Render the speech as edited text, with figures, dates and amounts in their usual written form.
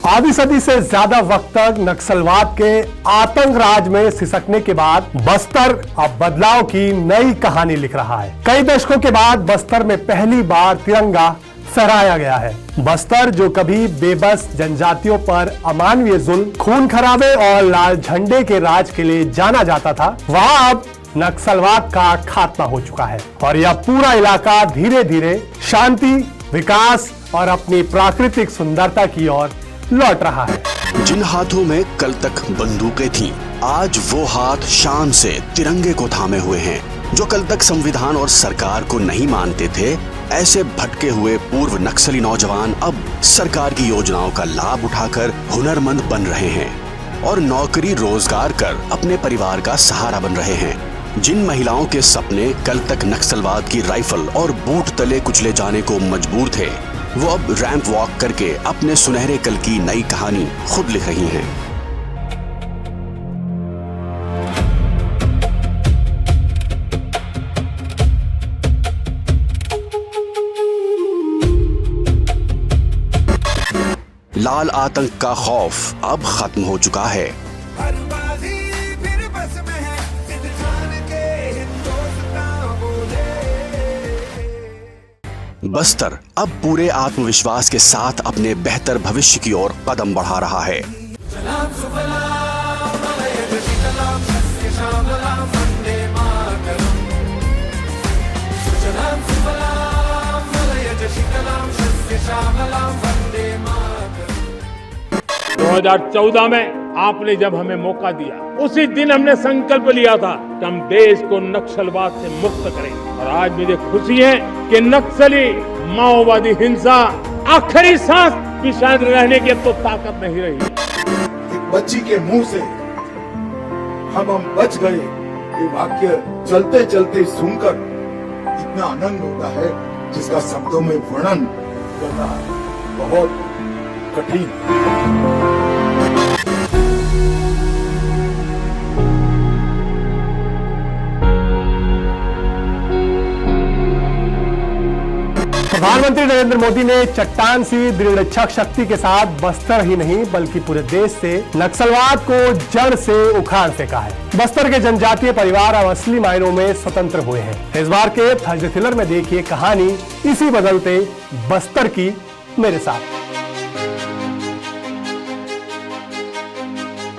आधी सदी से ज्यादा वक्त तक नक्सलवाद के आतंक राज में सिसकने के बाद बस्तर अब बदलाव की नई कहानी लिख रहा है। कई दशकों के बाद बस्तर में पहली बार तिरंगा फहराया गया है। बस्तर जो कभी बेबस जनजातियों पर अमानवीय जुल्म, खून खराबे और लाल झंडे के राज के लिए जाना जाता था, वहां अब नक्सलवाद का खात्मा हो चुका है और यह पूरा इलाका धीरे धीरे शांति, विकास और अपनी प्राकृतिक सुंदरता की ओर लौट रहा है। जिन हाथों में कल तक बंदूकें थीं, आज वो हाथ शान से तिरंगे को थामे हुए हैं। जो कल तक संविधान और सरकार को नहीं मानते थे, ऐसे भटके हुए पूर्व नक्सली नौजवान अब सरकार की योजनाओं का लाभ उठाकर हुनरमंद बन रहे हैं और नौकरी रोजगार कर अपने परिवार का सहारा बन रहे हैं। जिन महिलाओं के सपने कल तक नक्सलवाद की राइफल और बूट तले कुचले जाने को मजबूर थे, वो अब रैंप वॉक करके अपने सुनहरे कल की नई कहानी खुद लिख रही हैं। लाल आतंक का खौफ अब खत्म हो चुका है। बस्तर अब पूरे आत्मविश्वास के साथ अपने बेहतर भविष्य की ओर कदम बढ़ा रहा है। दो 2014 में आपने जब हमें मौका दिया, उसी दिन हमने संकल्प लिया था कि हम देश को नक्सलवाद से मुक्त करेंगे और आज मुझे खुशी है कि नक्सली माओवादी हिंसा आखिरी सांस की शायद रहने की तो ताकत नहीं रही। एक बच्ची के मुंह से हम बच गए, ये वाक्य चलते चलते सुनकर इतना आनंद होता है जिसका शब्दों में वर्णन करना बहुत कठिन है। प्रधानमंत्री नरेंद्र मोदी ने चट्टान सी दृढ़ इच्छा शक्ति के साथ बस्तर ही नहीं बल्कि पूरे देश से नक्सलवाद को जड़ से उखाड़ फेंका है। बस्तर के जनजातीय परिवार अब असली मायनों में स्वतंत्र हुए हैं। इस बार के थर्सडे थ्रिलर में देखिए कहानी इसी बदलते बस्तर की मेरे साथ।